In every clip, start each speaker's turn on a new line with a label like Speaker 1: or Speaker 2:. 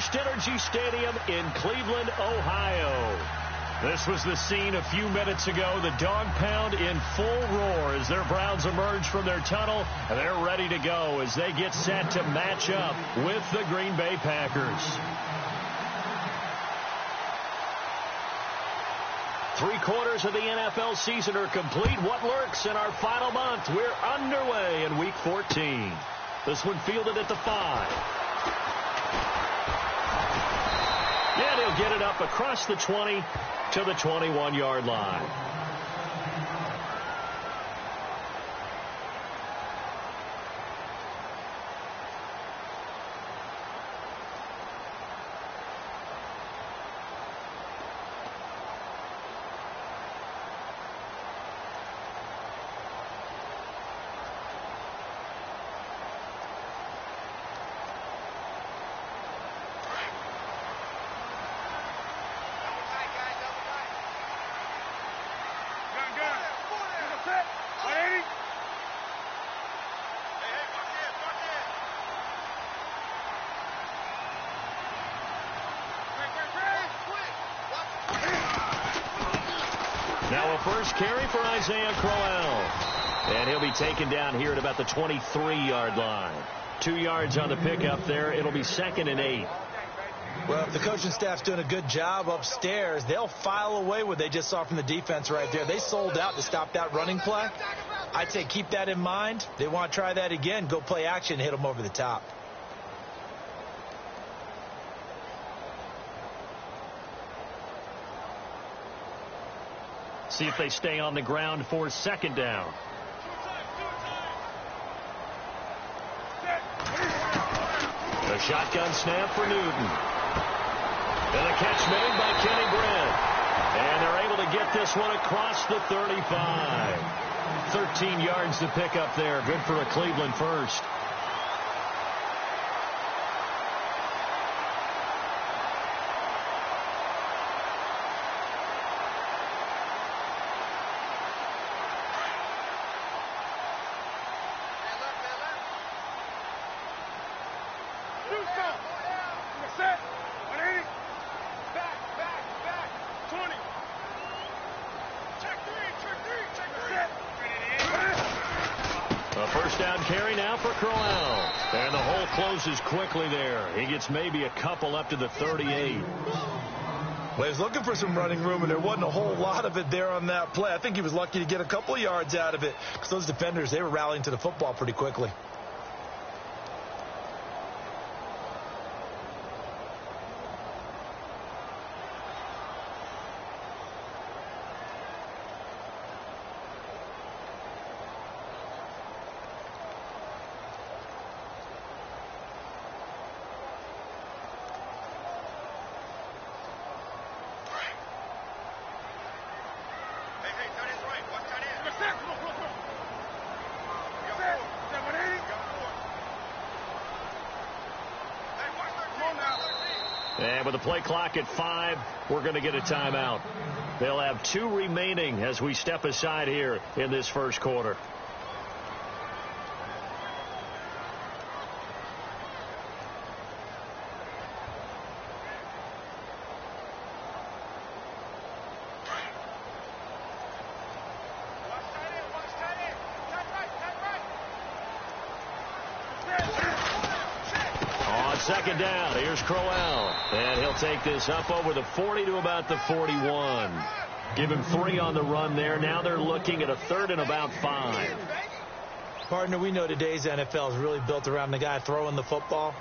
Speaker 1: FirstEnergy Stadium in Cleveland, Ohio. This was the scene a few minutes ago. The dog pound in full roar as their Browns emerge from their tunnel. And they're ready to go as they get set to match up with the Green Bay Packers. 3/4 of the NFL season are complete. What lurks in our final month? We're underway in Week 14. This one fielded at the 5. And he'll get it up across the 20 to the 21-yard line. Now a first carry for Isaiah Crowell. And he'll be taken down here at about the 23-yard line. 2 yards on the pickup there. It'll be 2nd and 8.
Speaker 2: Well, if the coaching staff's doing a good job upstairs, they'll file away what they just saw from the defense right there. They sold out to stop that running play. I'd say keep that in mind. They want to try that again. Go play action, hit them over the top.
Speaker 1: See if they stay on the ground for 2nd down. The shotgun snap for Newton. And a catch made by Kenny Britt. And they're able to get this one across the 35. 13 yards to pick up there. Good for a Cleveland first. Carry now for Crowell. And the hole closes quickly there. He gets maybe a couple up to the 38.
Speaker 2: Well, he was looking for some running room, and there wasn't a whole lot of it there on that play. I think he was lucky to get a couple of yards out of it because those defenders, they were rallying to the football pretty quickly.
Speaker 1: And with the play clock at 5, we're going to get a timeout. They'll have 2 remaining as we step aside here in this first quarter. Second down. Here's Crowell. And he'll take this up over the 40 to about the 41. Give him 3 on the run there. Now they're looking at a 3rd and about 5.
Speaker 2: Partner, we know today's NFL is really built around the guy throwing the football.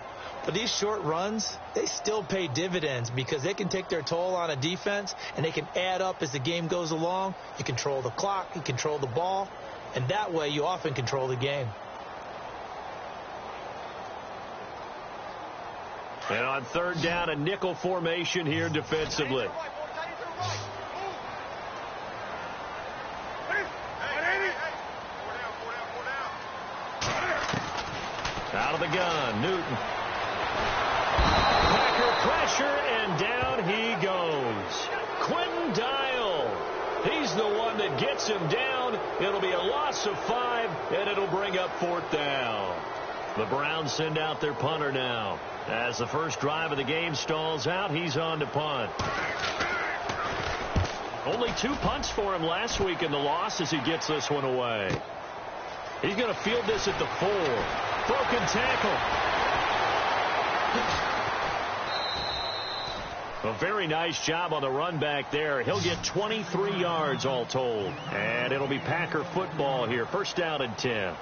Speaker 2: But these short runs, they still pay dividends because they can take their toll on a defense and they can add up as the game goes along. You control the clock, you control the ball, and that way you often control the game.
Speaker 1: And on 3rd down, a nickel formation here defensively. Out of the gun, Newton. Packer pressure, and down he goes. Quentin Dial. He's the one that gets him down. It'll be a loss of 5, and it'll bring up 4th down. The Browns send out their punter now. As the first drive of the game stalls out, he's on to punt. Only 2 punts for him last week in the loss as he gets this one away. He's going to field this at the 4. Broken tackle. A very nice job on the run back there. He'll get 23 yards all told. And it'll be Packer football here. First down and 10.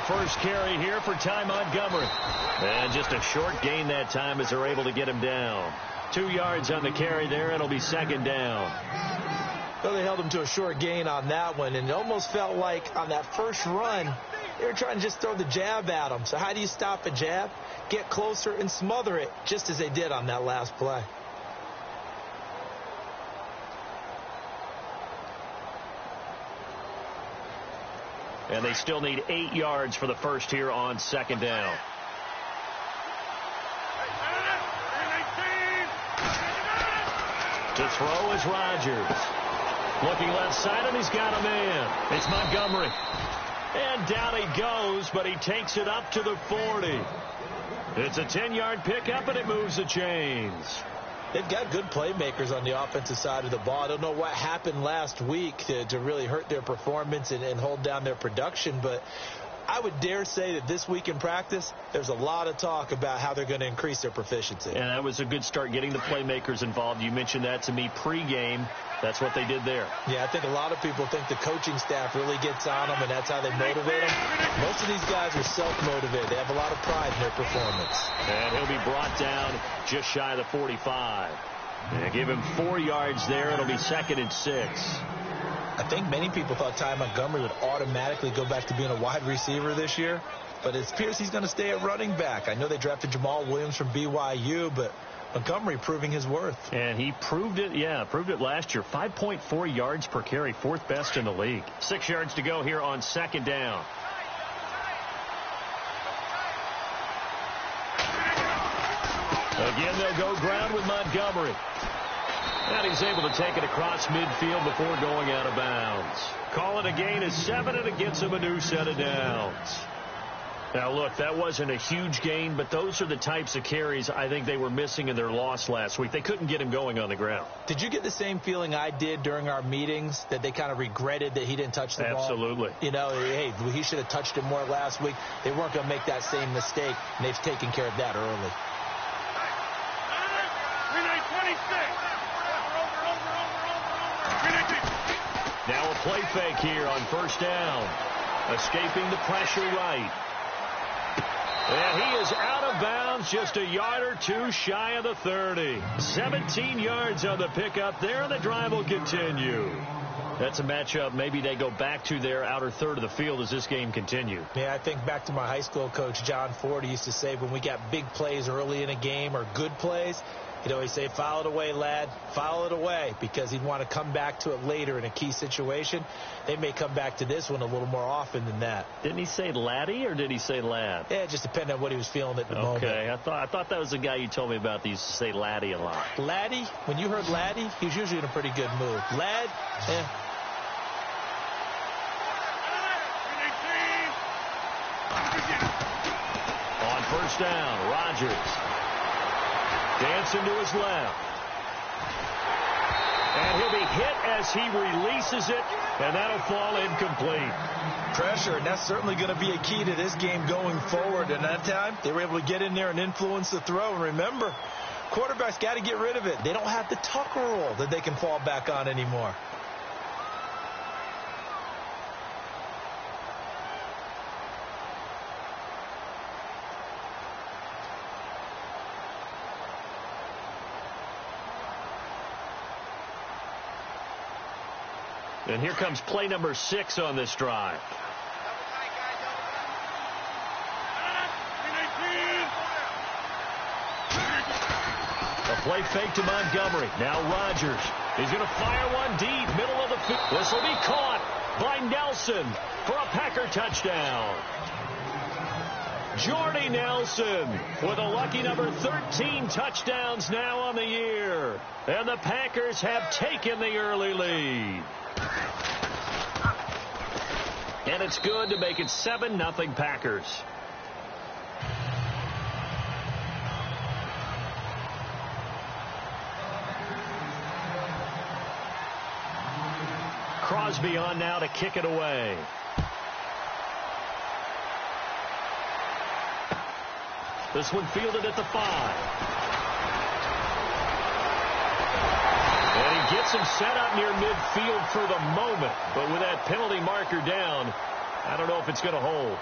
Speaker 1: First carry here for Ty Montgomery. And just a short gain that time as they're able to get him down. 2 yards on the carry there. It'll be second down.
Speaker 2: Well, they held him to a short gain on that one, and it almost felt like on that first run, they were trying to just throw the jab at him. So how do you stop a jab? Get closer and smother it, just as they did on that last play.
Speaker 1: And they still need 8 yards for the first here on second down. To throw is Rodgers. Looking left side, and he's got a man. It's Montgomery. And down he goes, but he takes it up to the 40. It's a 10-yard pickup, and it moves the chains.
Speaker 2: They've got good playmakers on the offensive side of the ball. I don't know what happened last week to really hurt their performance and hold down their production, but I would dare say that this week in practice, there's a lot of talk about how they're going to increase their proficiency.
Speaker 1: And that was a good start, getting the playmakers involved. You mentioned that to me pregame. That's what they did there.
Speaker 2: Yeah, I think a lot of people think the coaching staff really gets on them, and that's how they motivate them. Most of these guys are self-motivated. They have a lot of pride in their performance.
Speaker 1: And he'll be brought down just shy of the 45. And give him 4 yards there. It'll be second and 6.
Speaker 2: I think many people thought Ty Montgomery would automatically go back to being a wide receiver this year, but it appears he's going to stay at running back. I know they drafted Jamal Williams from BYU, but Montgomery proving his worth.
Speaker 1: And he proved it, proved it last year. 5.4 yards per carry, 4th best in the league. 6 yards to go here on second down. Again, they'll go ground with Montgomery. And he's able to take it across midfield before going out of bounds. Call it a gain of 7, and it gets him a new set of downs. Now, look, that wasn't a huge gain, but those are the types of carries I think they were missing in their loss last week. They couldn't get him going on the ground.
Speaker 2: Did you get the same feeling I did during our meetings, that they kind of regretted that he didn't touch the ball?
Speaker 1: Absolutely.
Speaker 2: You know, hey, he should have touched it more last week. They weren't going to make that same mistake, and they've taken care of that early.
Speaker 1: Now a play fake here on first down. Escaping the pressure right. And he is out of bounds, just a yard or two shy of the 30. 17 yards on the pickup there, and the drive will continue. That's a matchup maybe they go back to their outer third of the field as this game continues.
Speaker 2: Yeah, I think back to my high school coach, John Ford. He used to say when we got big plays early in a game or good plays, he'd always say, foul it away, lad, foul it away, because he'd want to come back to it later in a key situation. They may come back to this one a little more often than that.
Speaker 1: Didn't he say laddie or did he say lad?
Speaker 2: Yeah, it just depended on what he was feeling at the moment.
Speaker 1: Okay, I thought that was the guy you told me about that used to say laddie a lot.
Speaker 2: Laddie, when you heard laddie, he was usually in a pretty good mood. Lad,
Speaker 1: On first down, Rodgers dancing to his left. And he'll be hit as he releases it, and that'll fall incomplete.
Speaker 2: Pressure, and that's certainly going to be a key to this game going forward. And that time, they were able to get in there and influence the throw. And remember, quarterbacks got to get rid of it. They don't have the tuck rule that they can fall back on anymore.
Speaker 1: And here comes play number 6 on this drive. A play fake to Montgomery. Now Rodgers. He's going to fire one deep, middle of the field. This will be caught by Nelson for a Packer touchdown. Jordy Nelson with a lucky number 13 touchdowns now on the year. And the Packers have taken the early lead. And it's good to make it 7-0 Packers. Crosby on now to kick it away. This one fielded at the 5. And he gets him set up near midfield for the moment. But with that penalty marker down, I don't know if it's going to hold.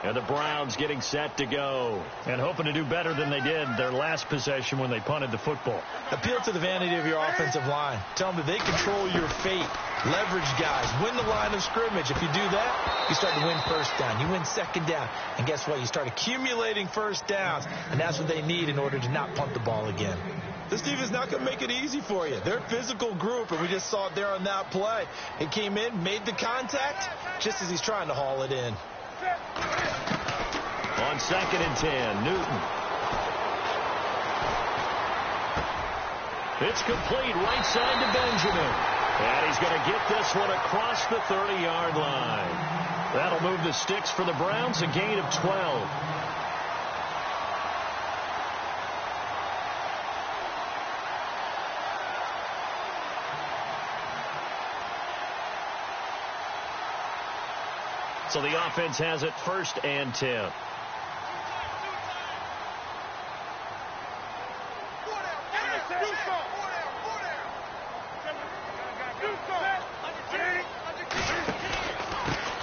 Speaker 1: And the Browns getting set to go and hoping to do better than they did their last possession when they punted the football.
Speaker 2: Appeal to the vanity of your offensive line. Tell them that they control your fate. Leverage guys. Win the line of scrimmage. If you do that, you start to win first down. You win second down. And guess what? You start accumulating first downs. And that's what they need in order to not punt the ball again. This defense is not going to make it easy for you. They're a physical group, and we just saw it there on that play. He came in, made the contact, just as he's trying to haul it in.
Speaker 1: On 2nd and 10, Newton. It's complete right side to Benjamin. And he's going to get this one across the 30-yard line. That'll move the sticks for the Browns, a gain of 12. So the offense has it 1st and 10.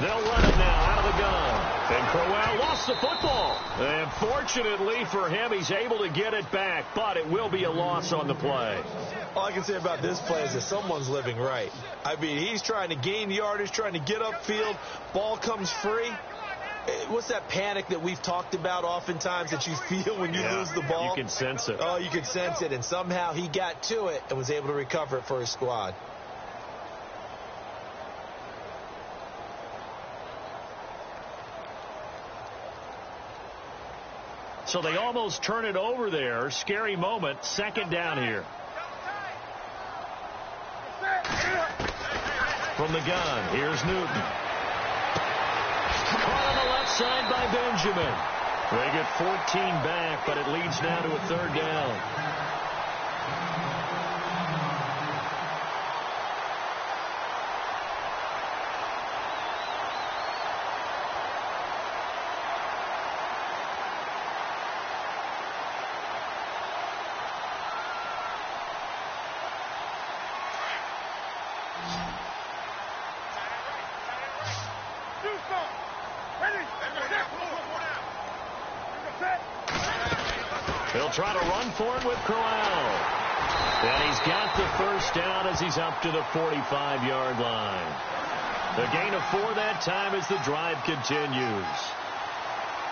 Speaker 1: They'll run it now out of the gun. And Crowell lost the football. And fortunately for him, he's able to get it back, but it will be a loss on the play.
Speaker 2: All I can say about this play is that someone's living right. I mean, he's trying to gain yardage, trying to get upfield. Ball comes free. What's that panic that we've talked about oftentimes that you feel when you lose the ball?
Speaker 1: You can sense it.
Speaker 2: Oh, you can sense it. And somehow he got to it and was able to recover it for his squad.
Speaker 1: So they almost turn it over there. Scary moment. 2nd down here. From the gun, here's Newton. Caught on the left side by Benjamin. They get 14 back, but it leads now to a 3rd down. They'll try to run for it with Crowell. And he's got the 1st down as he's up to the 45-yard line. The gain of 4 that time as the drive continues.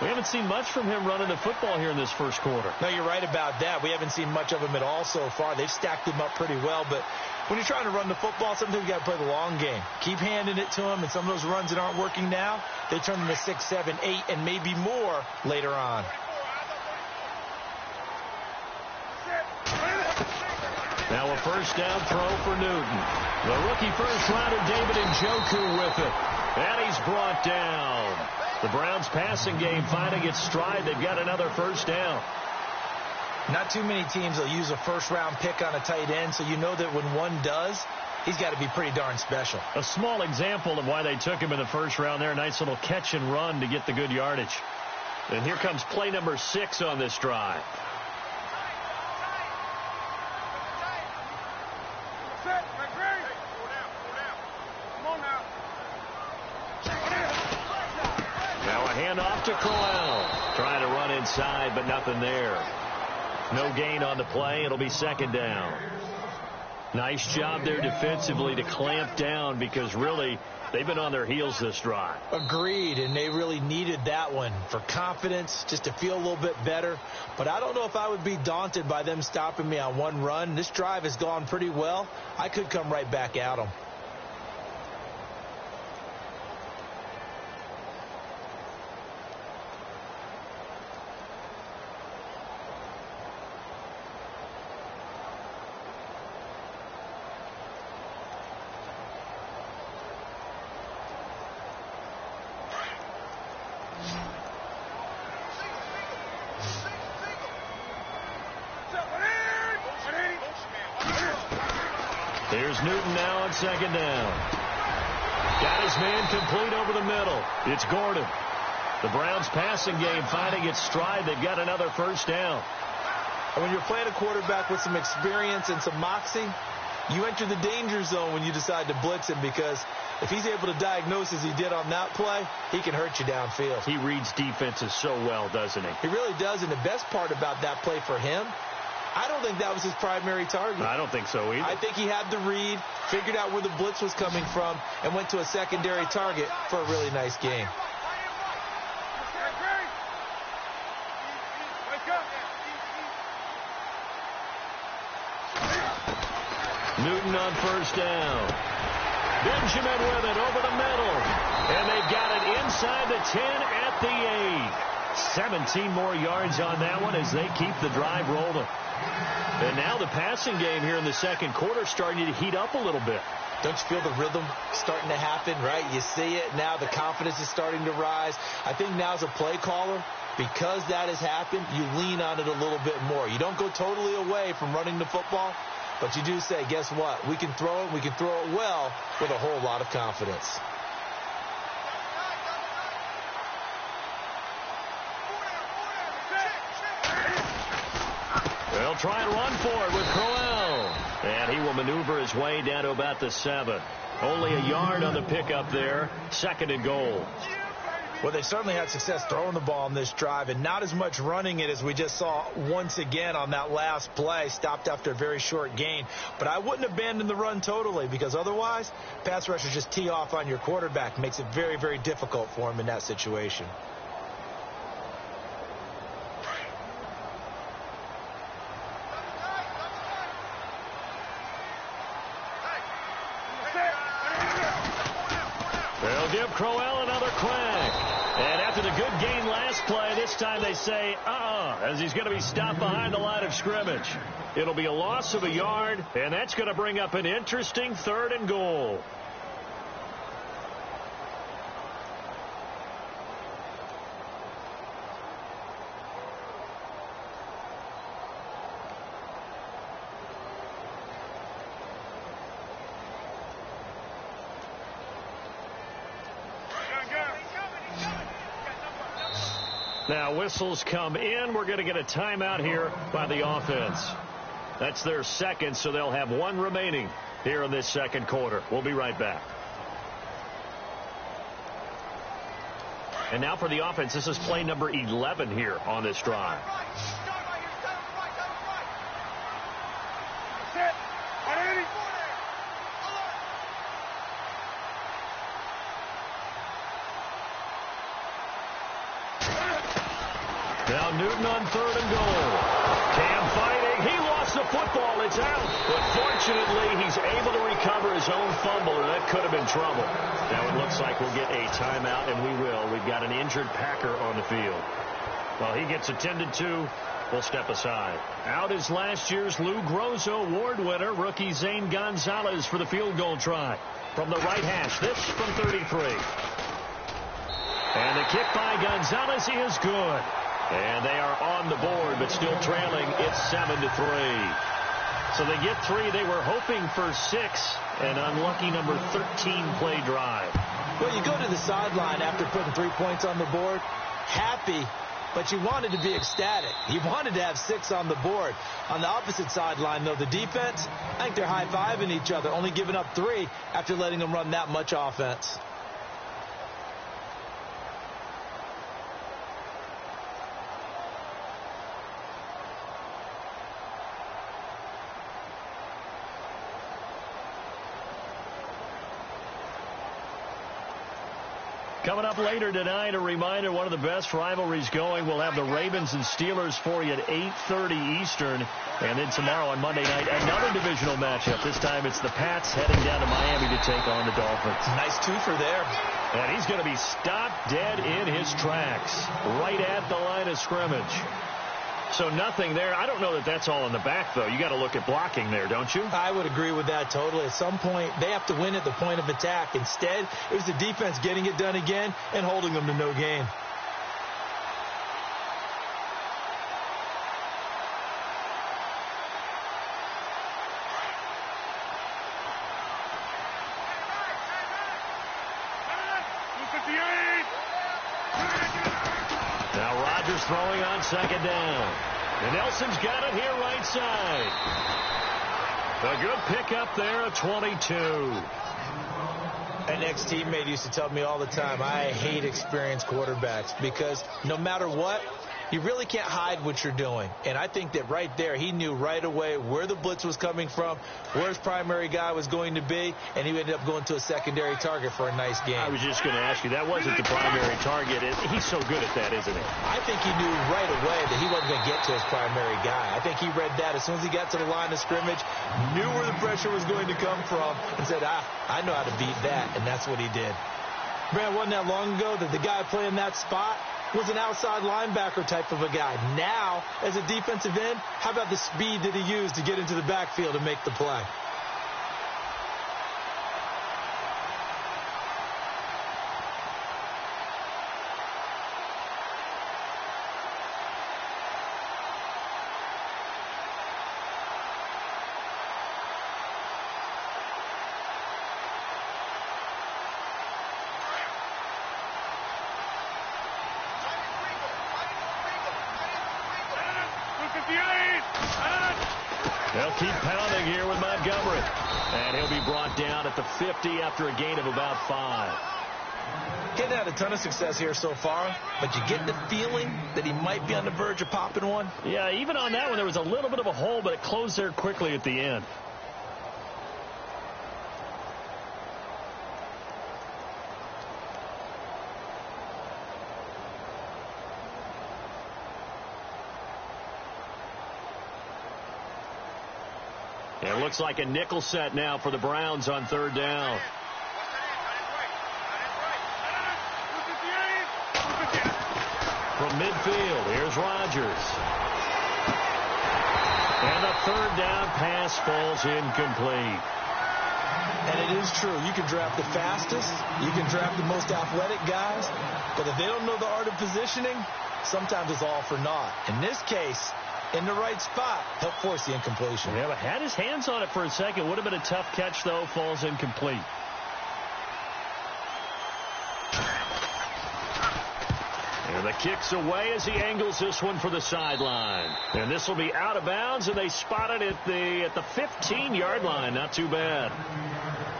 Speaker 1: We haven't seen much from him running the football here in this first quarter.
Speaker 2: No, you're right about that. We haven't seen much of him at all so far. They've stacked him up pretty well, but when you're trying to run the football, sometimes you got to play the long game. Keep handing it to him, and some of those runs that aren't working now, they turn into 6, 7, 8, and maybe more later on.
Speaker 1: Now a 1st down throw for Newton. The rookie first-rounder David Njoku with it. And he's brought down. The Browns passing game finding its stride. They've got another 1st down.
Speaker 2: Not too many teams will use a first-round pick on a tight end, so you know that when one does, he's got to be pretty darn special.
Speaker 1: A small example of why they took him in the 1st round there. Nice little catch and run to get the good yardage. And here comes play number 6 on this drive. handoff to Crowell. Trying to run inside, but nothing there. No gain on the play. It'll be second down. Nice job there defensively to clamp down because really they've been on their heels this drive.
Speaker 2: Agreed, and they really needed that one for confidence, just to feel a little bit better. But I don't know if I would be daunted by them stopping me on one run. This drive has gone pretty well. I could come right back at them.
Speaker 1: Here's Newton now on second down. Got his man complete over the middle. It's Gordon. The Browns passing game finding its stride. They've got another first down.
Speaker 2: And when you're playing a quarterback with some experience and some moxie, you enter the danger zone when you decide to blitz him, because if he's able to diagnose as he did on that play, he can hurt you downfield.
Speaker 1: He reads defenses so well, doesn't he?
Speaker 2: He really does, and the best part about that play for him, I don't think that was his primary target.
Speaker 1: I don't think so either.
Speaker 2: I think he had the read, figured out where the blitz was coming from, and went to a secondary target for a really nice game.
Speaker 1: Newton on first down. Benjamin with it over the middle. And they've got it inside the 10 at the 8. 17 more yards on that one as they keep the drive rolling. And now the passing game here in the second quarter starting to heat up a little bit.
Speaker 2: Don't you feel the rhythm starting to happen, right? You see it now. The confidence is starting to rise. I think now as a play caller, because that has happened, you lean on it a little bit more. You don't go totally away from running the football, but you do say, guess what? We can throw it. We can throw it well with a whole lot of confidence.
Speaker 1: They'll try and run for it with Crowell. And he will maneuver his way down to about the 7. Only a yard on the pickup there. Second and goal.
Speaker 2: Well, they certainly had success throwing the ball on this drive, and not as much running it as we just saw once again on that last play. Stopped after a very short gain. But I wouldn't abandon the run totally, because otherwise, pass rushers just tee off on your quarterback. Makes it very, very difficult for him in that situation.
Speaker 1: They'll give Crowell another crack. And after the good gain last play, this time they say, as he's going to be stopped behind the line of scrimmage. It'll be a loss of a yard, and that's going to bring up an interesting third and goal. Now whistles come in. We're going to get a timeout here by the offense. That's their second, so they'll have one remaining here in this second quarter. We'll be right back. And now for the offense, this is play number 11 here on this drive. Now Newton on third and goal. Cam fighting. He lost the football. It's out. But fortunately, he's able to recover his own fumble, or that could have been trouble. Now it looks like we'll get a timeout, and we will. We've got an injured Packer on the field. While he gets attended to, we'll step aside. Out is last year's Lou Groza Award winner, rookie Zane Gonzalez for the field goal try. From the right hash, this from 33. And the kick by Gonzalez is good. And they are on the board, but still trailing. It's 7-3. So they get 3. They were hoping for 6. An unlucky number 13 play drive.
Speaker 2: Well, you go to the sideline after putting 3 points on the board, happy, but you wanted to be ecstatic. You wanted to have 6 on the board. On the opposite sideline, though, the defense, I think they're high-fiving each other, only giving up 3 after letting them run that much offense.
Speaker 1: Coming up later tonight, a reminder, one of the best rivalries going. We'll have the Ravens and Steelers for you at 8:30 Eastern. And then tomorrow on Monday night, another divisional matchup. This time it's the Pats heading down to Miami to take on the Dolphins.
Speaker 2: Nice twofer there.
Speaker 1: And he's going to be stopped dead in his tracks right at the line of scrimmage. So nothing there. I don't know that that's all in the back, though. You got to look at blocking there, don't you?
Speaker 2: I would agree with that totally. At some point, they have to win at the point of attack. Instead, it was the defense getting it done again and holding them to no gain.
Speaker 1: Now Rodgers throwing on second down. And Nelson's got it here right side. A good pickup there at 22.
Speaker 2: An ex-teammate used to tell me all the time, I hate experienced quarterbacks because no matter what, you really can't hide what you're doing. And I think that right there, he knew right away where the blitz was coming from, where his primary guy was going to be, and he ended up going to a secondary target for a nice game.
Speaker 1: I was just going to ask you, that wasn't the primary target. He's so good at that, isn't he?
Speaker 2: I think he knew right away that he wasn't going to get to his primary guy. I think he read that as soon as he got to the line of scrimmage, knew where the pressure was going to come from, and said, I know how to beat that, and that's what he did. Man, wasn't that long ago that the guy playing that spot was an outside linebacker type of a guy. Now, as a defensive end, how about the speed that he used to get into the backfield and make the play?
Speaker 1: They'll keep pounding here with Montgomery. And he'll be brought down at the 50 after a gain of about 5.
Speaker 2: Getting had a ton of success here so far, but you get the feeling that he might be on the verge of popping one.
Speaker 1: Yeah, even on that one, there was a little bit of a hole, but it closed there quickly at the end. It looks like a nickel set now for the Browns on third down. From midfield, here's Rodgers. And the third down pass falls incomplete.
Speaker 2: And it is true. You can draft the fastest. You can draft the most athletic guys. But if they don't know the art of positioning, sometimes it's all for naught. In this case, in the right spot, help force the incompletion.
Speaker 1: Yeah, but had his hands on it for a second. Would have been a tough catch, though. Falls incomplete. And the kick's away as he angles this one for the sideline. And this will be out of bounds, and they spot it at the 15-yard line. Not too bad.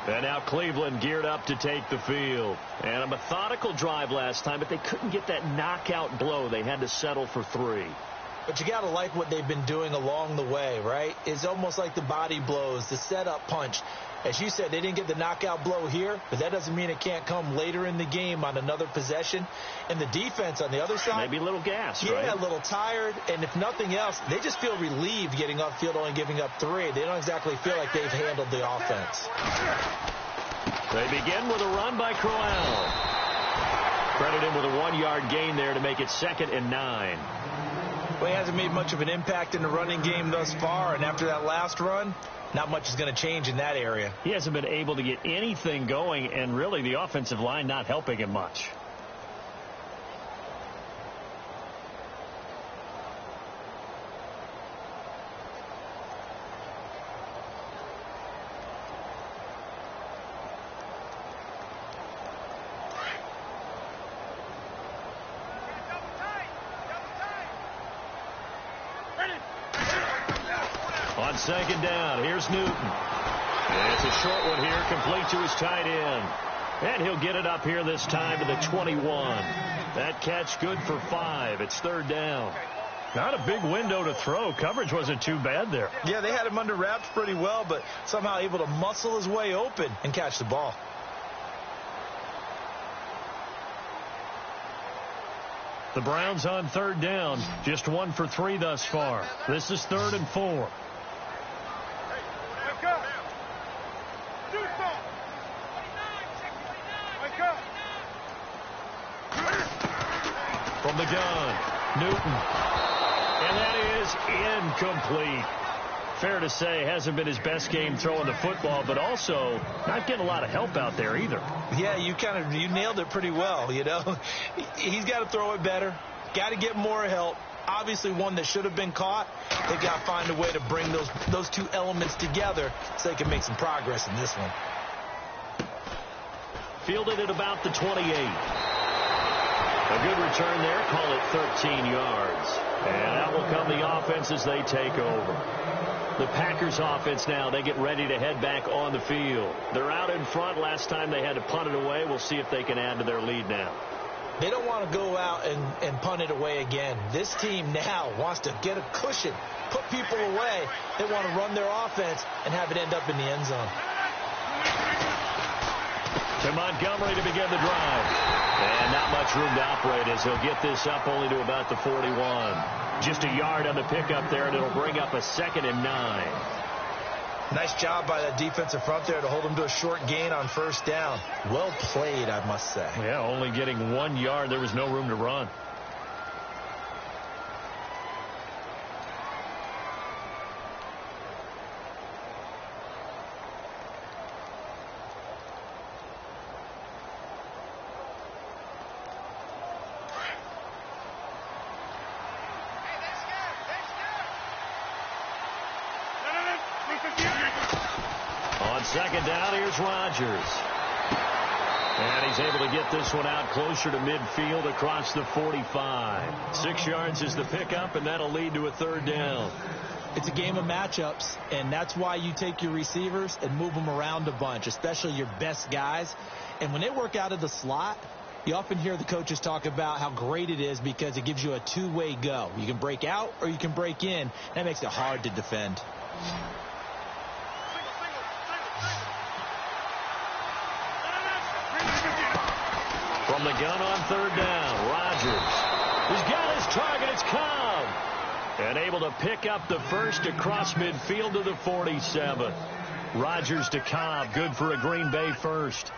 Speaker 1: And now Cleveland geared up to take the field. And a methodical drive last time, but they couldn't get that knockout blow. They had to settle for 3.
Speaker 2: But you got to like what they've been doing along the way, right? It's almost like the body blows, the setup punch. As you said, they didn't get the knockout blow here, but that doesn't mean it can't come later in the game on another possession. And the defense on the other side,
Speaker 1: maybe a little gassed,
Speaker 2: right?
Speaker 1: Yeah,
Speaker 2: a little tired. And if nothing else, they just feel relieved getting upfield, only giving up 3. They don't exactly feel like they've handled the offense.
Speaker 1: They begin with a run by Crowell. Credit him with a 1-yard gain there to make it 2nd and 9.
Speaker 2: Well, he hasn't made much of an impact in the running game thus far, and after that last run, not much is going to change in that area.
Speaker 1: He hasn't been able to get anything going, and really the offensive line not helping him much. On second down, here's Newton. And it's a short one here, complete to his tight end. And he'll get it up here this time to the 21. That catch good for 5. It's third down. Not a big window to throw. Coverage wasn't too bad there.
Speaker 2: Yeah, they had him under wraps pretty well, but somehow able to muscle his way open and catch the ball.
Speaker 1: The Browns on third down, just 1 for 3 thus far. This is 3rd and 4. From the gun, Newton. And that is incomplete. Fair to say, hasn't been his best game throwing the football, but also not getting a lot of help out there either.
Speaker 2: Yeah, you nailed it pretty well, you know. He's got to throw it better. Got to get more help. Obviously one that should have been caught. They got to find a way to bring those two elements together so they can make some progress in this one.
Speaker 1: Fielded at about the 28. A good return there. Call it 13 yards. And out will come the offense as they take over. The Packers offense now, they get ready to head back on the field. They're out in front. Last time they had to punt it away. We'll see if they can add to their lead now.
Speaker 2: They don't want to go out and punt it away again. This team now wants to get a cushion, put people away. They want to run their offense and have it end up in the end zone.
Speaker 1: To Montgomery to begin the drive. And not much room to operate as he'll get this up only to about the 41. Just a yard on the pickup there, and it'll bring up a 2nd and 9.
Speaker 2: Nice job by that defensive front there to hold him to a short gain on first down. Well played, I must say.
Speaker 1: Yeah, only getting 1 yard. There was no room to run. On second down, here's Rodgers. And he's able to get this one out closer to midfield across the 45. 6 yards is the pickup, and that'll lead to a 3rd down.
Speaker 2: It's a game of matchups, and that's why you take your receivers and move them around a bunch, especially your best guys. And when they work out of the slot, you often hear the coaches talk about how great it is because it gives you a two-way go. You can break out or you can break in. That makes it hard to defend.
Speaker 1: From the gun on 3rd down, Rodgers. He's got his target. It's Cobb. And able to pick up the first across midfield to the 47. Rodgers to Cobb. Good for a Green Bay first.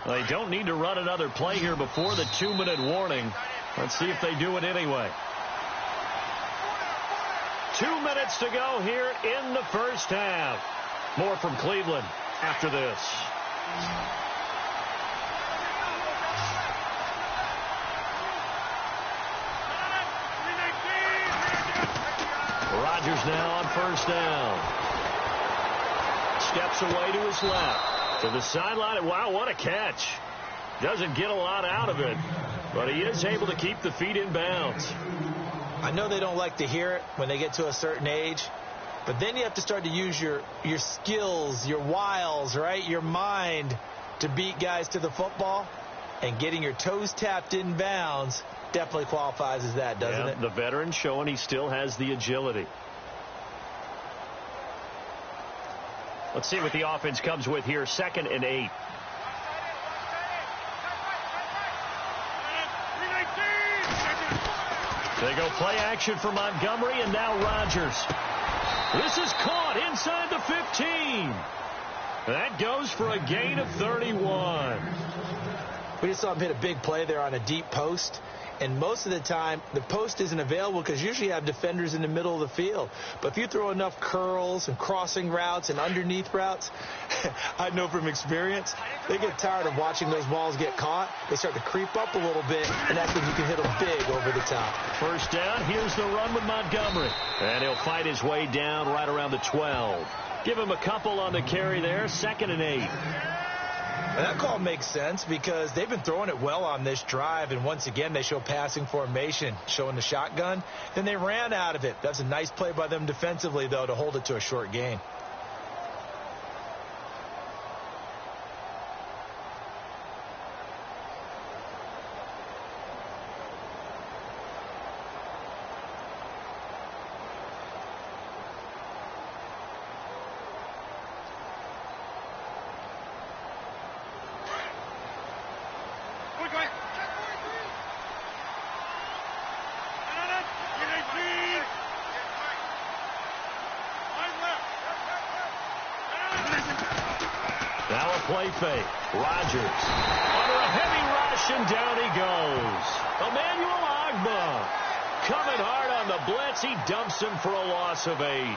Speaker 1: They don't need to run another play here before the 2-minute warning. Let's see if they do it anyway. 2 minutes to go here in the first half. More from Cleveland after this. Rodgers now on first down. Steps away to his left. To the sideline. Wow, what a catch. Doesn't get a lot out of it, but he is able to keep the feet in bounds.
Speaker 2: I know they don't like to hear it when they get to a certain age, but then you have to start to use your skills, your wiles, right? Your mind to beat guys to the football, and getting your toes tapped in bounds definitely qualifies as that, doesn't it?
Speaker 1: The veteran showing he still has the agility. Let's see what the offense comes with here. 2nd and 8. They go play action for Montgomery, and now Rodgers. This is caught inside the 15. That goes for a gain of 31.
Speaker 2: We just saw him hit a big play there on a deep post. And most of the time, the post isn't available because usually you have defenders in the middle of the field. But if you throw enough curls and crossing routes and underneath routes, I know from experience, they get tired of watching those balls get caught. They start to creep up a little bit, and that's when you can hit them big over the top.
Speaker 1: First down, here's the run with Montgomery. And he'll fight his way down right around the 12. Give him a couple on the carry there. 2nd and 8.
Speaker 2: And that call makes sense because they've been throwing it well on this drive, and once again they show passing formation, showing the shotgun. Then they ran out of it. That's a nice play by them defensively, though, to hold it to a short gain.
Speaker 1: play fake. Rodgers under a heavy rush, and down he goes. Emmanuel Ogbah coming hard on the blitz. He dumps him for a loss of 8.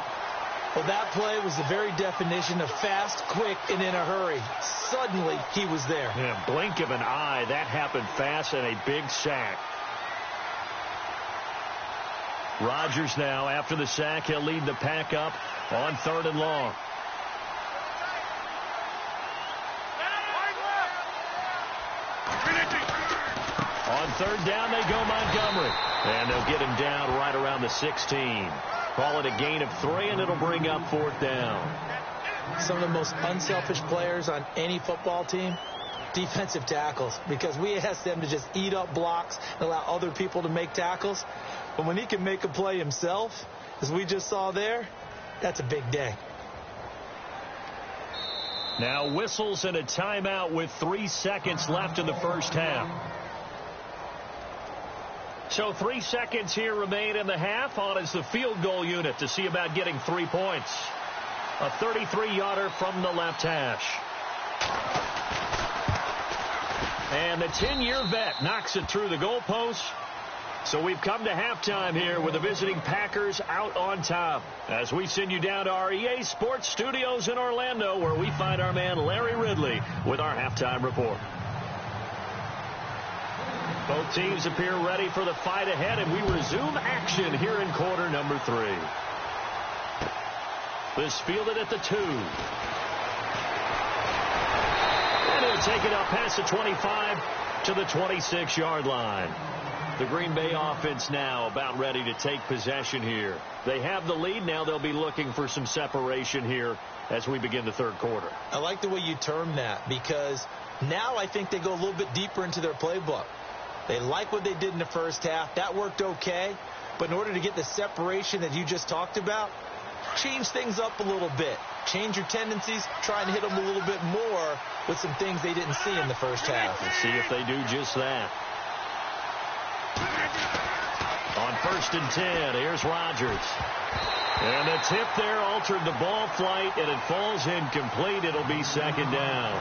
Speaker 2: Well, that play was the very definition of fast, quick, and in a hurry. Suddenly, he was there.
Speaker 1: Yeah, blink of an eye. That happened fast, and a big sack. Rodgers now, after the sack, he'll lead the pack up on 3rd and long. On 3rd down, they go Montgomery. And they'll get him down right around the 16. Call it a gain of 3, and it'll bring up 4th down.
Speaker 2: Some of the most unselfish players on any football team, defensive tackles, because we ask them to just eat up blocks and allow other people to make tackles. But when he can make a play himself, as we just saw there, that's a big day.
Speaker 1: Now whistles and a timeout with 3 seconds left in the first half. So 3 seconds here remain in the half. On is the field goal unit to see about getting 3 points. A 33-yarder from the left hash. And the 10-year vet knocks it through the goalpost. So we've come to halftime here with the visiting Packers out on top. As we send you down to our EA Sports Studios in Orlando, where we find our man Larry Ridley with our halftime report. Both teams appear ready for the fight ahead, and we resume action here in quarter number 3. This fielded at the 2. And he'll take it up past the 25 to the 26-yard line. The Green Bay offense now about ready to take possession here. They have the lead. Now they'll be looking for some separation here as we begin the 3rd quarter.
Speaker 2: I like the way you term that, because now I think they go a little bit deeper into their playbook. They like what they did in the first half. That worked okay. But in order to get the separation that you just talked about, change things up a little bit. Change your tendencies. Try and hit them a little bit more with some things they didn't see in the first half.
Speaker 1: Let's see if they do just that. On 1st and 10, here's Rodgers. And the tip there altered the ball flight, and it falls incomplete. It'll be 2nd down.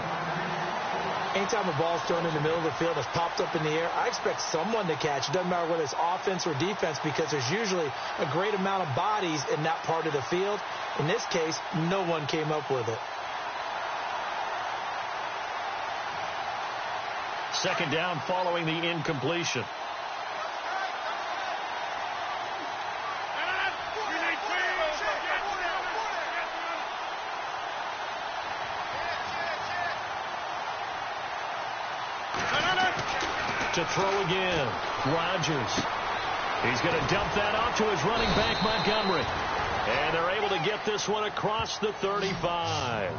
Speaker 2: Anytime a ball's thrown in the middle of the field, it's popped up in the air, I expect someone to catch. It doesn't matter whether it's offense or defense, because there's usually a great amount of bodies in that part of the field. In this case, no one came up with it.
Speaker 1: 2nd down following the incompletion. To throw again, Rodgers. He's going to dump that off to his running back, Montgomery. And they're able to get this one across the 35.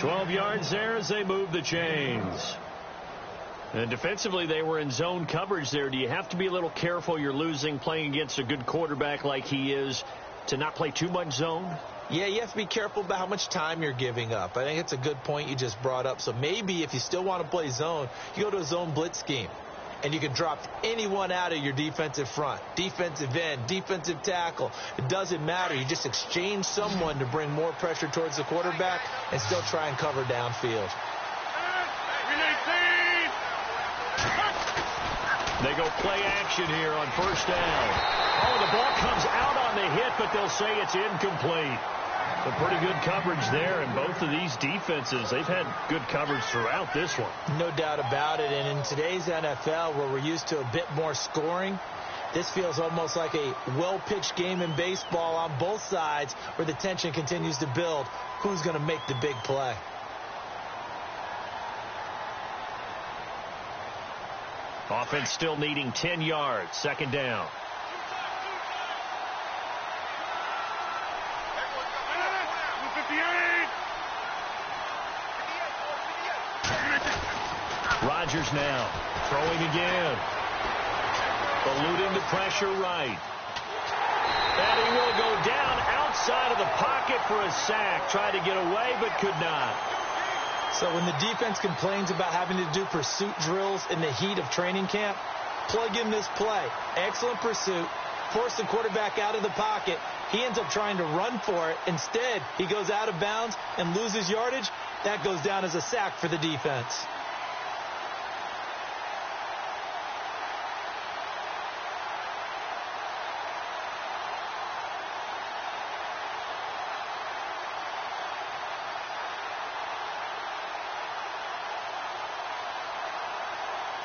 Speaker 1: 12 yards there as they move the chains. And defensively, they were in zone coverage there. Do you have to be a little careful? You're losing playing against a good quarterback like he is to not play too much zone?
Speaker 2: Yeah, you have to be careful about how much time you're giving up. I think it's a good point you just brought up. So maybe if you still want to play zone, you go to a zone blitz scheme. And you can drop anyone out of your defensive front. Defensive end, defensive tackle. It doesn't matter. You just exchange someone to bring more pressure towards the quarterback and still try and cover downfield.
Speaker 1: They go play action here on 1st down. Oh, the ball comes out on the hit, but they'll say it's incomplete. Some pretty good coverage there, and both of these defenses, they've had good coverage throughout this one.
Speaker 2: No doubt about it, and in today's NFL, where we're used to a bit more scoring, this feels almost like a well-pitched game in baseball on both sides, where the tension continues to build. Who's going to make the big play?
Speaker 1: Offense still needing 10 yards. 2nd down. Rodgers now throwing again. Eluding the pressure right. And he will go down outside of the pocket for a sack. Tried to get away, but could not.
Speaker 2: So when the defense complains about having to do pursuit drills in the heat of training camp, plug in this play. Excellent pursuit. Force the quarterback out of the pocket. He ends up trying to run for it. Instead, he goes out of bounds and loses yardage. That goes down as a sack for the defense.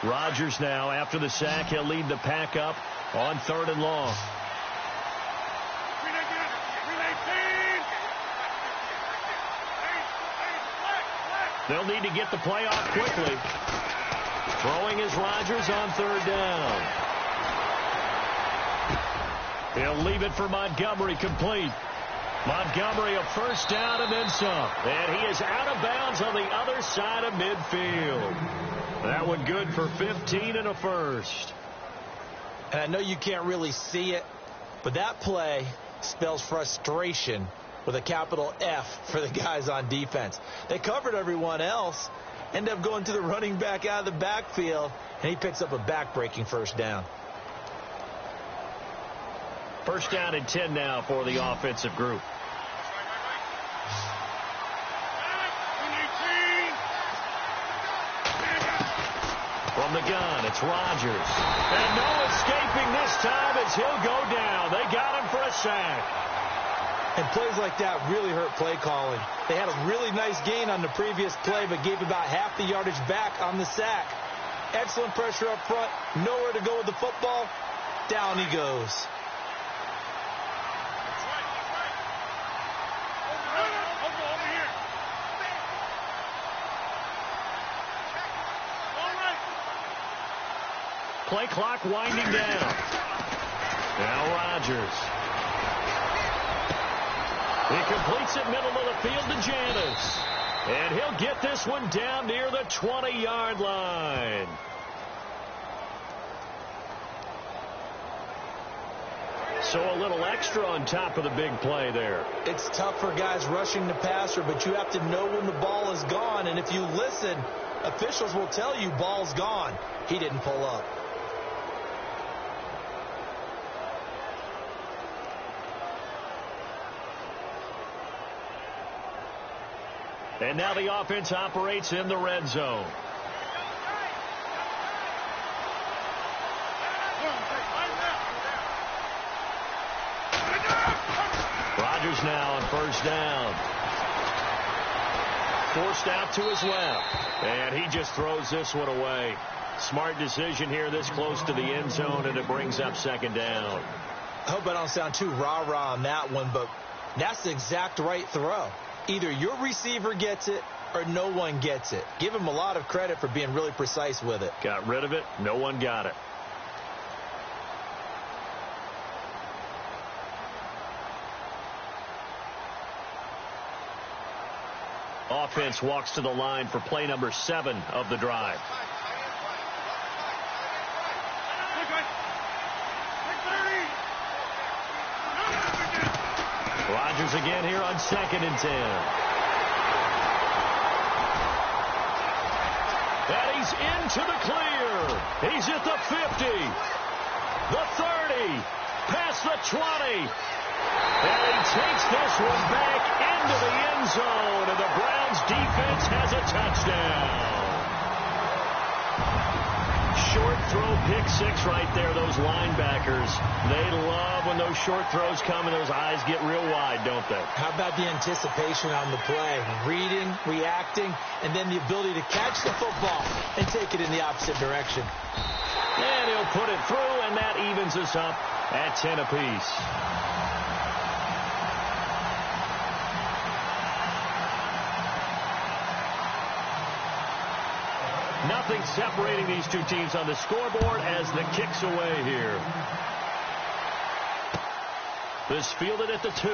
Speaker 1: Rodgers now, after the sack, he'll lead the pack up on 3rd and long. They'll need to get the play off quickly. Throwing is Rodgers on 3rd down. He'll leave it for Montgomery, complete. Montgomery a 1st down and then some. And he is out of bounds on the other side of midfield. That one good for 15 and a 1st.
Speaker 2: And I know you can't really see it, but that play spells frustration with a capital F for the guys on defense. They covered everyone else, end up going to the running back out of the backfield, and he picks up a back-breaking 1st down.
Speaker 1: 1st down and 10 now for the offensive group. From the gun, it's Rodgers. And no escaping this time as he'll go down. They got him for a sack.
Speaker 2: And plays like that really hurt play calling. They had a really nice gain on the previous play, but gave about half the yardage back on the sack. Excellent pressure up front. Nowhere to go with the football. Down he goes.
Speaker 1: Play clock winding down. Now Rodgers. He completes it middle of the field to Janis. And he'll get this one down near the 20-yard line. So a little extra on top of the big play there.
Speaker 2: It's tough for guys rushing the passer, but you have to know when the ball is gone. And if you listen, officials will tell you ball's gone. He didn't pull up.
Speaker 1: And now the offense operates in the red zone. Rodgers now on 1st down. Forced out to his left. And he just throws this one away. Smart decision here this close to the end zone, and it brings up 2nd down.
Speaker 2: I hope I don't sound too rah-rah on that one, but that's the exact right throw. Either your receiver gets it or no one gets it. Give him a lot of credit for being really precise with it.
Speaker 1: Got rid of it. No one got it. Offense walks to the line for play number 7 of the drive. Rodgers again here on 2nd and 10. And he's into the clear. He's at the 50, the 30, past the 20. And he takes this one back into the end zone, and the Browns defense has a touchdown. Short throw, pick 6 right there. Those linebackers, they love when those short throws come and those eyes get real wide, don't they?
Speaker 2: How about the anticipation on the play? Reading, reacting, and then the ability to catch the football and take it in the opposite direction.
Speaker 1: And he'll put it through, and that evens us up at 10 apiece. Nothing separating these two teams on the scoreboard as the kick's away here. This fielded at the 2.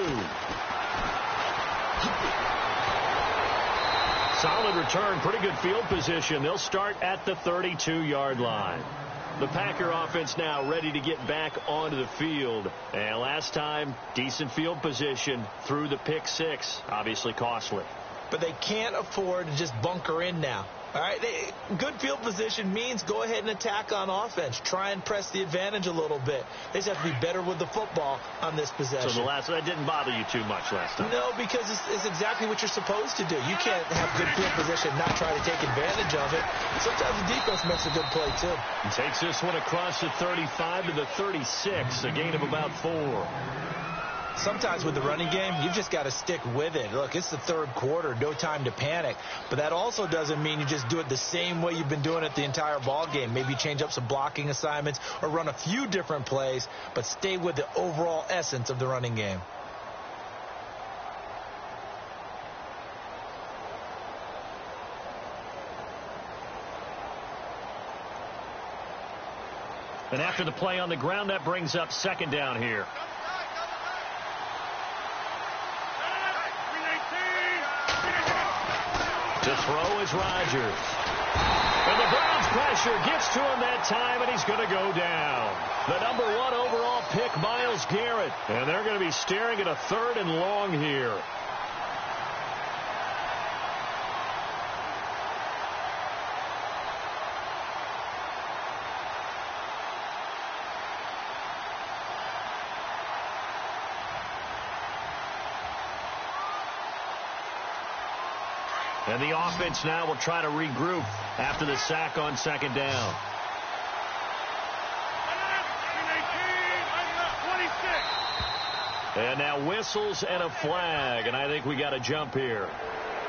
Speaker 1: Solid return, pretty good field position. They'll start at the 32-yard line. The Packer offense now ready to get back onto the field. And last time, decent field position through the pick 6. Obviously costly.
Speaker 2: But they can't afford to just bunker in now. All right, good field position means go ahead and attack on offense. Try and press the advantage a little bit. They just have to be better with the football on this possession.
Speaker 1: So that didn't bother you too much last time?
Speaker 2: No, because it's exactly what you're supposed to do. You can't have good field position and not try to take advantage of it. Sometimes the defense makes a good play, too.
Speaker 1: He takes this one across the 35 to the 36, a gain of about 4.
Speaker 2: Sometimes with the running game, you've just got to stick with it. Look, it's the third quarter, no time to panic. But that also doesn't mean you just do it the same way you've been doing it the entire ball game. Maybe change up some blocking assignments or run a few different plays, but stay with the overall essence of the running game.
Speaker 1: And after the play on the ground, that brings up second down here. To throw is Rodgers. And the Browns pressure gets to him that time, and he's going to go down. The number 1 overall pick, Myles Garrett. And they're going to be staring at a 3rd and long here. And the offense now will try to regroup after the sack on second down. And now whistles and a flag, and I think we got a jump here.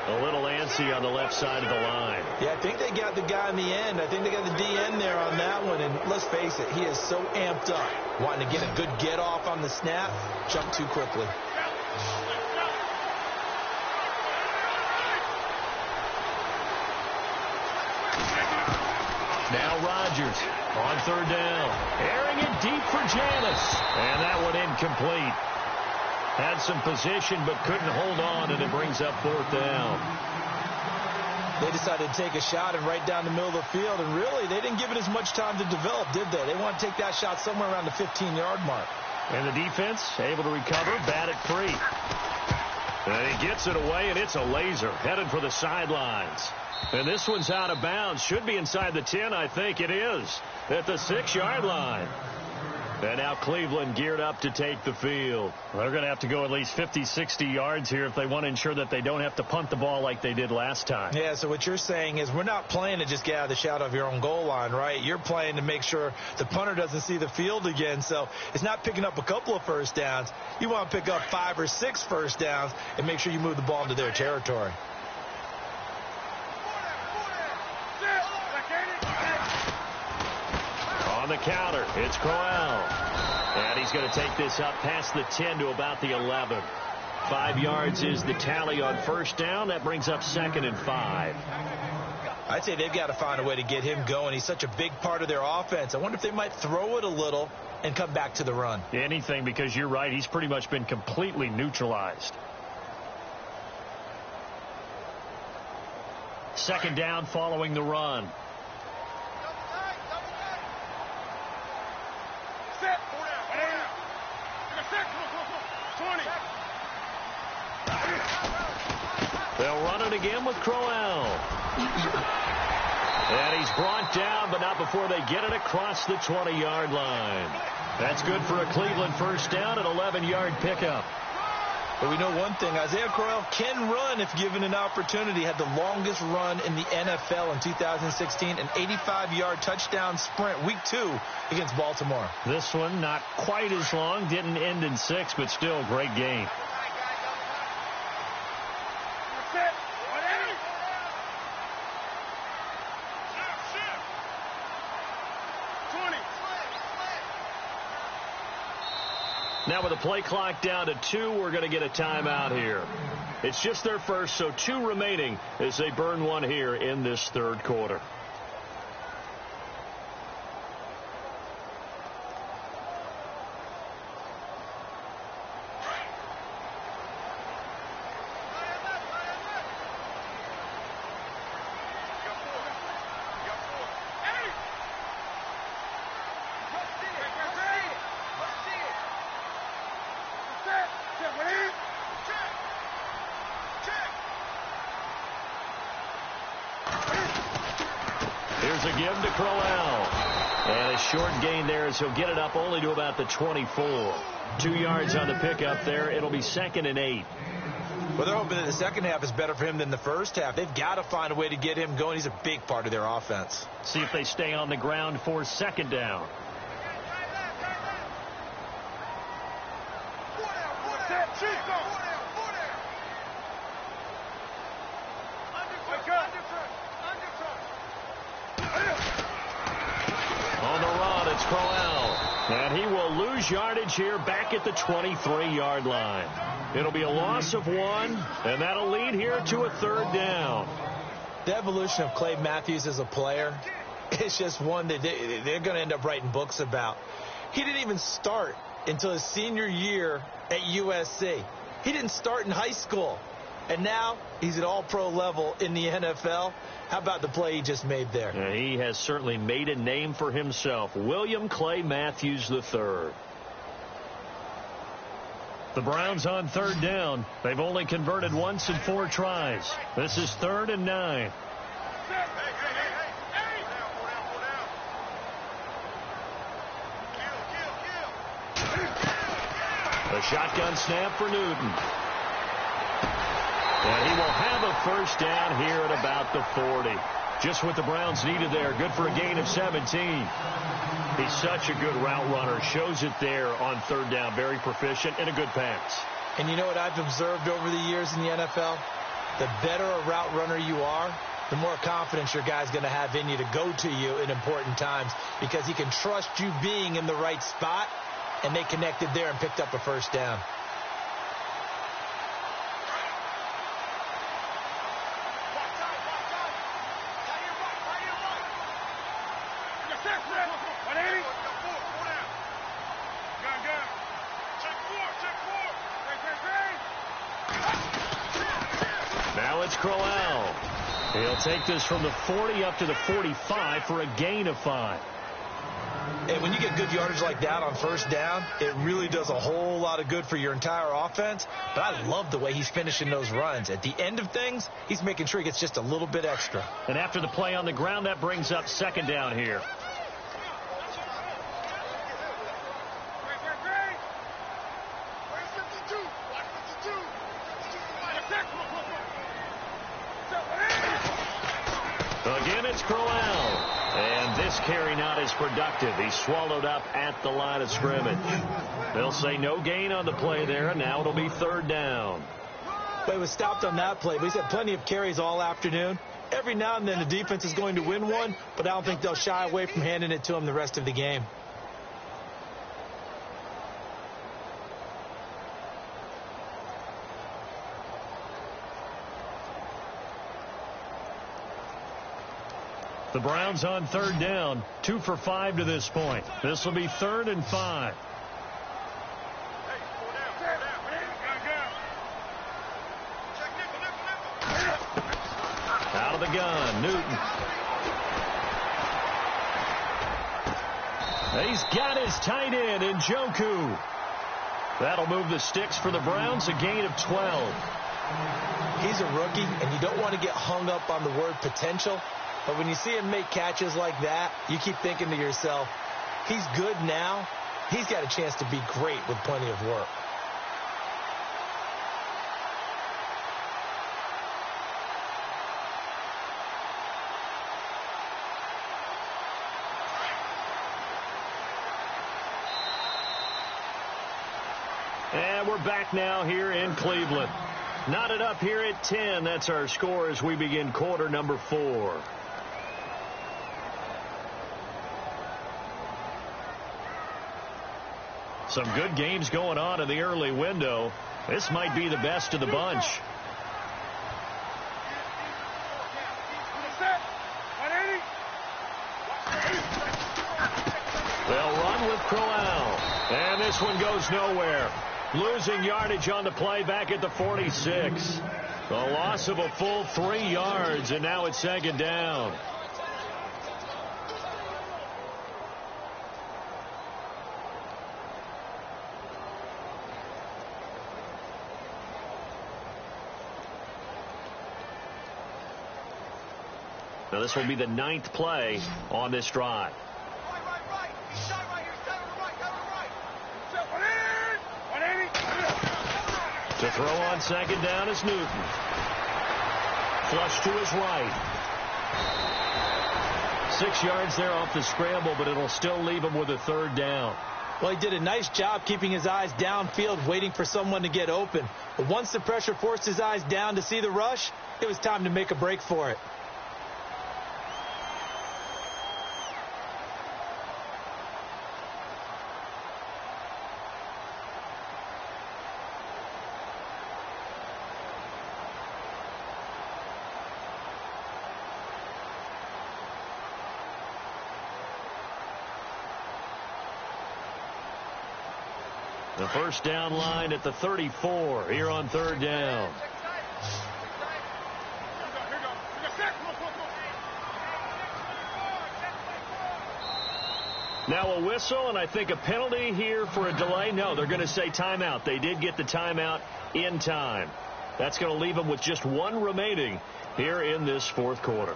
Speaker 1: A little antsy on the left side of the line.
Speaker 2: Yeah, I think they got the guy in the end. I think they got the DN there on that one, and let's face it, he is so amped up. Wanting to get a good get off on the snap, jump too quickly.
Speaker 1: Now Rodgers on third down. Airing it deep for Janis. And that one incomplete. Had some position but couldn't hold on, and it brings up fourth down.
Speaker 2: They decided to take a shot and right down the middle of the field, and really they didn't give it as much time to develop, did they? They want to take that shot somewhere around the 15-yard mark.
Speaker 1: And the defense able to recover, bat it free. And he gets it away, and it's a laser headed for the sidelines. And this one's out of bounds. Should be inside the 10, I think it is, at the 6-yard line. And now Cleveland geared up to take the field. They're going to have to go at least 50, 60 yards here if they want to ensure that they don't have to punt the ball like they did last time.
Speaker 2: Yeah, so what you're saying is we're not playing to just get out of the shadow of your own goal line, right? You're playing to make sure the punter doesn't see the field again. So it's not picking up a couple of first downs. You want to pick up 5 or 6 first downs and make sure you move the ball into their territory.
Speaker 1: On the counter, it's Crowell. And he's going to take this up past the 10 to about the 11. 5 yards is the tally on first down. That brings up 2nd and 5.
Speaker 2: I'd say they've got to find a way to get him going. He's such a big part of their offense. I wonder if they might throw it a little and come back to the run.
Speaker 1: Anything, because you're right. He's pretty much been completely neutralized. Second down following the run. They'll run it again with Crowell. And he's brought down, but not before they get it across the 20-yard line. That's good for a Cleveland first down, an 11-yard pickup.
Speaker 2: But we know one thing, Isaiah Crowell can run if given an opportunity. Had the longest run in the NFL in 2016, an 85-yard touchdown sprint, week 2 against Baltimore.
Speaker 1: This one not quite as long, didn't end in 6, but still a great game. Now with the play clock down to 2, we're going to get a timeout here. It's just their first, so 2 remaining as they burn one here in this third quarter. a give to Crowell. And a short gain there as he'll get it up only to about the 24. 2 yards on the pickup there. It'll be 2nd and 8.
Speaker 2: Well, they're hoping that the second half is better for him than the first half. They've got to find a way to get him going. He's a big part of their offense.
Speaker 1: See if they stay on the ground for 2nd down. On the run, it's Crowell. And he will lose yardage here back at the 23-yard line. It'll be a loss of 1, and that'll lead here to a 3rd down.
Speaker 2: The evolution of Clay Matthews as a player, it's just one that they're going to end up writing books about. He didn't even start until his senior year at USC. He didn't start in high school. And now he's at all-pro level in the NFL. How about the play he just made there?
Speaker 1: Yeah, he has certainly made a name for himself. William Clay Matthews III. The Browns on 3rd down. They've only converted once in 4 tries. This is 3rd and 9. The shotgun snap for Newton. And he will have a 1st down here at about the 40. Just what the Browns needed there. Good for a gain of 17. He's such a good route runner. Shows it there on 3rd down. Very proficient and a good pass.
Speaker 2: And you know what I've observed over the years in the NFL? The better a route runner you are, the more confidence your guy's going to have in you to go to you in important times, because he can trust you being in the right spot, and they connected there and picked up a 1st down.
Speaker 1: Now it's Crowell. He'll take this from the 40 up to the 45 for a gain of 5.
Speaker 2: And when you get good yardage like that on 1st down, it really does a whole lot of good for your entire offense. But I love the way he's finishing those runs. At the end of things, he's making sure he gets just a little bit extra.
Speaker 1: And after the play on the ground, that brings up 2nd down here. Again, it's Crowell. And this carry not as productive. He's swallowed up at the line of scrimmage. They'll say no gain on the play there, and now it'll be 3rd down.
Speaker 2: Well, he was stopped on that play, but he's had plenty of carries all afternoon. Every now and then the defense is going to win one, but I don't think they'll shy away from handing it to him the rest of the game.
Speaker 1: The Browns on 3rd down, 2 for 5 to this point. This will be 3rd and 5. Out of the gun, Newton. He's got his tight end in Njoku. That'll move the sticks for the Browns, a gain of 12.
Speaker 2: He's a rookie, and you don't want to get hung up on the word potential. But when you see him make catches like that, you keep thinking to yourself, he's good now. He's got a chance to be great with plenty of work.
Speaker 1: And we're back now here in Cleveland. Knotted up here at 10. That's our score as we begin quarter number 4. Some good games going on in the early window. This might be the best of the bunch. They'll run with Crowell. And this one goes nowhere. Losing yardage on the play back at the 46. A loss of a full 3 yards, and now it's 2nd down. Now this will be the 9th play on this drive. To throw on second down is Newton. Flush to his right. 6 yards there off the scramble, but it'll still leave him with a 3rd down.
Speaker 2: Well, he did a nice job keeping his eyes downfield, waiting for someone to get open. But once the pressure forced his eyes down to see the rush, it was time to make a break for it.
Speaker 1: The first down line at the 34 here on 3rd down. Now a whistle, and I think a penalty here for a delay. No, they're going to say timeout. They did get the timeout in time. That's going to leave them with just 1 remaining here in this 4th quarter.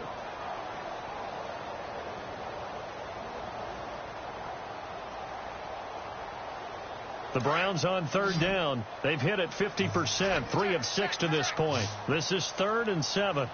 Speaker 1: The Browns on 3rd down. They've hit it 50%, 3 of 6 to this point. This is 3rd and 7.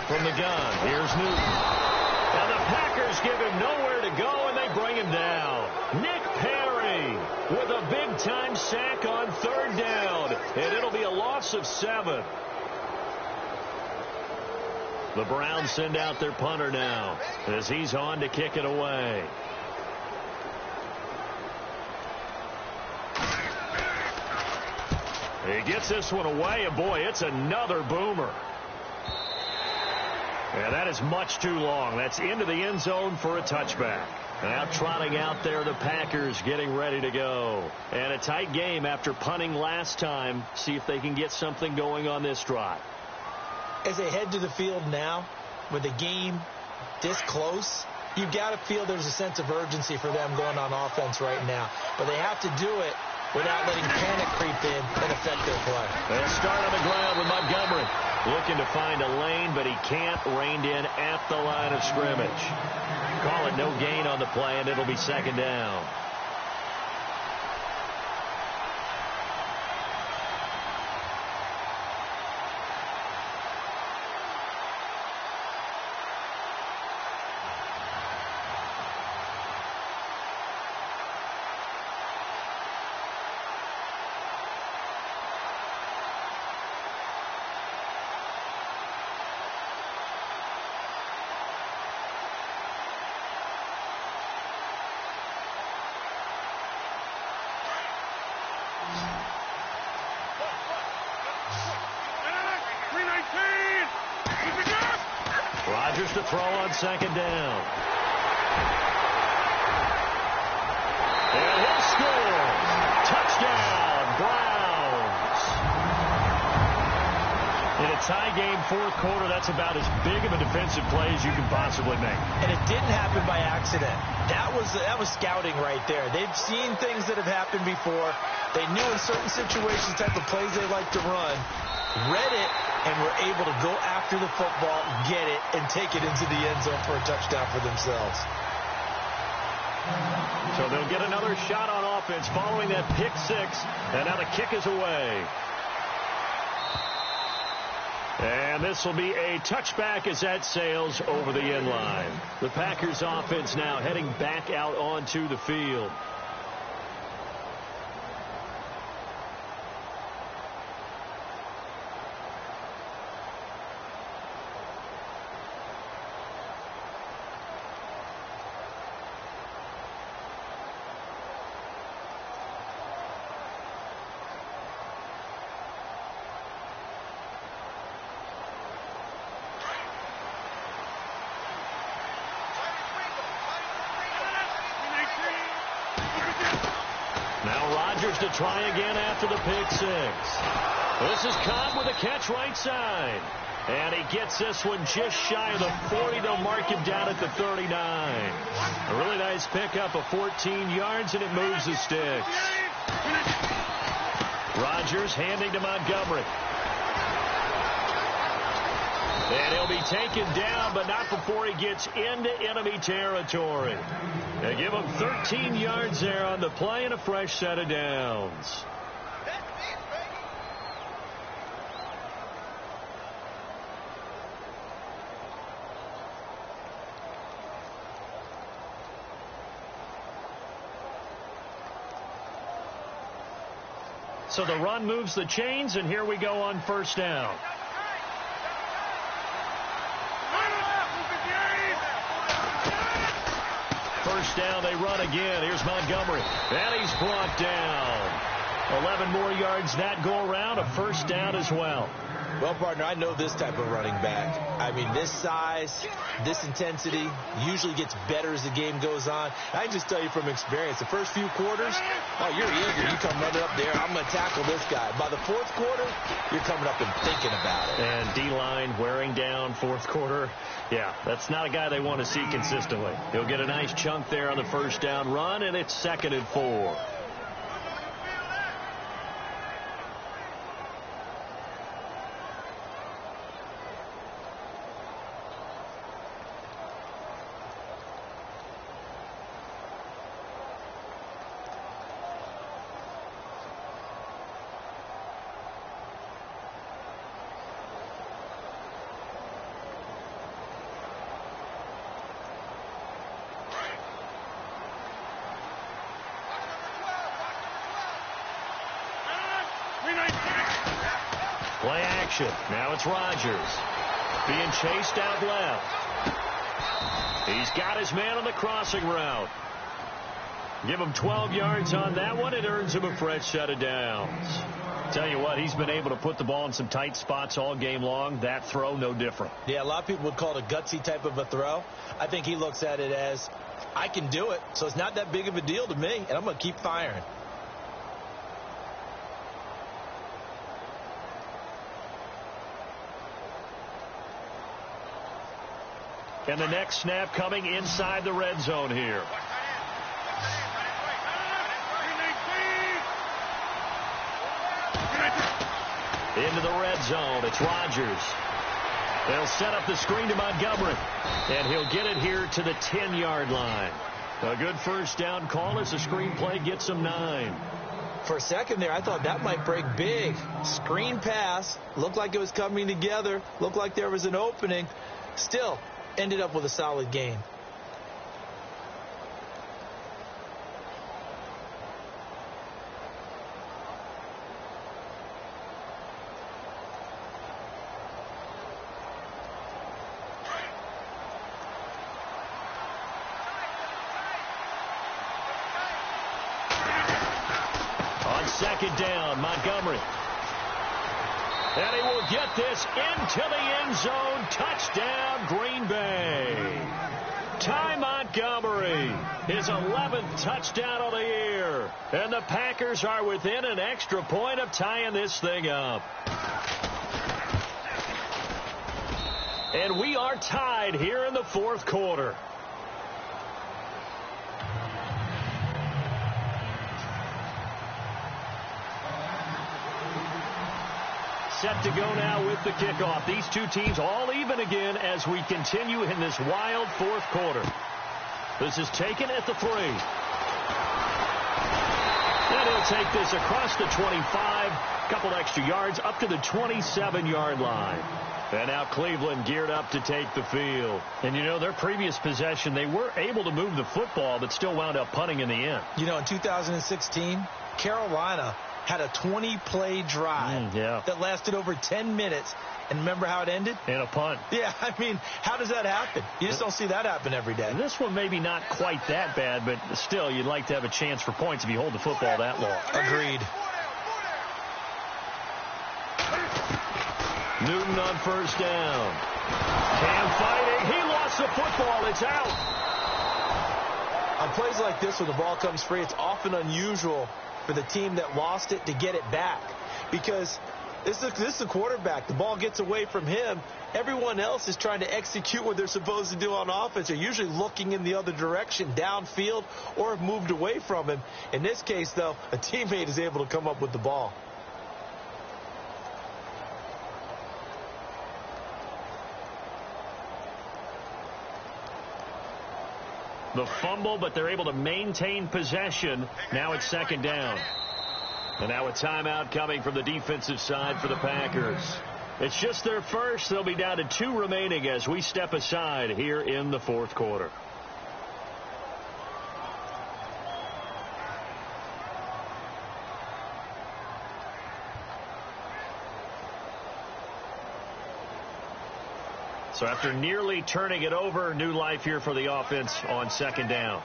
Speaker 1: From the gun, here's Newton. And the Packers give him nowhere to go, and they bring him down. Nick Perry with a big-time sack on 3rd down, and it'll be a loss of 7. The Browns send out their punter now as he's on to kick it away. He gets this one away, and boy, it's another boomer. Yeah, that is much too long. That's into the end zone for a touchback. Now trotting out there, the Packers getting ready to go. And a tight game after punting last time. See if they can get something going on this drive.
Speaker 2: As they head to the field now, with the game this close, you've got to feel there's a sense of urgency for them going on offense right now. But they have to do it without letting panic creep in and affect their play.
Speaker 1: They'll start on the ground with Montgomery. Looking to find a lane, but he can't. Reined in at the line of scrimmage. Call it no gain on the play, and it'll be 2nd down. Rodgers to throw on 2nd down. And he scores. Touchdown, Browns. In a tie game 4th quarter, that's about as big of a defensive play as you can possibly make.
Speaker 2: And it didn't happen by accident. That was scouting right there. They've seen things that have happened before. They knew in certain situations the type of plays they like to run, read it, and were able to go after the football, get it, and take it into the end zone for a touchdown for themselves.
Speaker 1: So they'll get another shot on offense following that pick 6, and now the kick is away. And this will be a touchback as that sails over the end line. The Packers offense now heading back out onto the field. Now Rodgers to try again after the pick 6. This is caught with a catch right side. And he gets this one just shy of the 40. They'll mark him down at the 39. A really nice pickup of 14 yards, and it moves the sticks. Rodgers handing to Montgomery. And he'll be taken down, but not before he gets into enemy territory. They give him 13 yards there on the play and a fresh set of downs. So the run moves the chains, and here we go on first down. First down, they run again. Here's Montgomery. And he's brought down. 11 more yards that go around. A first down as well.
Speaker 2: Well, partner, I know this type of running back. I mean, this size, this intensity usually gets better as the game goes on. I can just tell you from experience, the first few quarters, oh, you're eager. You come running up there, I'm going to tackle this guy. By the fourth quarter, you're coming up and thinking about it.
Speaker 1: And D-line wearing down fourth quarter. Yeah, that's not a guy they want to see consistently. He'll get a nice chunk there on the first down run, and it's 2nd and 4. Play action. Now it's Rodgers. Being chased out left. He's got his man on the crossing route. Give him 12 yards on that one. It earns him a fresh set of downs. Tell you what, he's been able to put the ball in some tight spots all game long. That throw, no different.
Speaker 2: Yeah, a lot of people would call it a gutsy type of a throw. I think he looks at it as, I can do it, so it's not that big of a deal to me, and I'm going to keep firing.
Speaker 1: And the next snap coming inside the red zone here. Into the red zone. It's Rodgers. They'll set up the screen to Montgomery. And he'll get it here to the 10-yard line. A good first down call as the screen play gets him 9.
Speaker 2: For a second there, I thought that might break big. Screen pass. Looked like it was coming together. Looked like there was an opening. Still ended up with a solid game.
Speaker 1: On second down, Montgomery. And he will get this into the end zone. Touchdown, Green Bay. Ty Montgomery, his 11th touchdown of the year. And the Packers are within an extra point of tying this thing up. And we are tied here in the fourth quarter. Set to go now with the kickoff. These two teams all even again as we continue in this wild fourth quarter. This is taken at the 3. And he'll take this across the 25. Couple extra yards up to the 27-yard line. And now Cleveland geared up to take the field. And, you know, their previous possession, they were able to move the football, but still wound up punting in the end.
Speaker 2: You know, in 2016, Carolina had a 20-play drive that lasted over 10 minutes. And remember how it ended?
Speaker 1: In a punt.
Speaker 2: Yeah, I mean, how does that happen? You just don't see that happen every day.
Speaker 1: And this one maybe not quite that bad, but still, you'd like to have a chance for points if you hold the football that long.
Speaker 2: Agreed.
Speaker 1: Newton on first down. Cam fighting. He lost the football. It's out.
Speaker 2: On plays like this where the ball comes free, it's often unusual for the team that lost it to get it back. Because This is the quarterback. The ball gets away from him. Everyone else is trying to execute what they're supposed to do on offense. They're usually looking in the other direction, downfield, or have moved away from him. In this case, though, a teammate is able to come up with the ball.
Speaker 1: The fumble, but they're able to maintain possession. Now it's second down. And now a timeout coming from the defensive side for the Packers. It's just their first. They'll be down to 2 remaining as we step aside here in the fourth quarter. So after nearly turning it over, new life here for the offense on second down.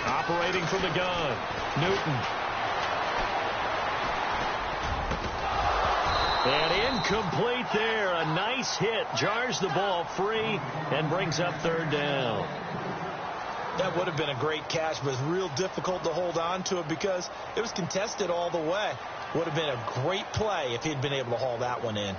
Speaker 1: Operating from the gun, Newton. And incomplete there. A nice hit. Jars the ball free and brings up third down.
Speaker 2: That would have been a great catch, but it's real difficult to hold on to it because it was contested all the way. Would have been a great play if he'd been able to haul that one in.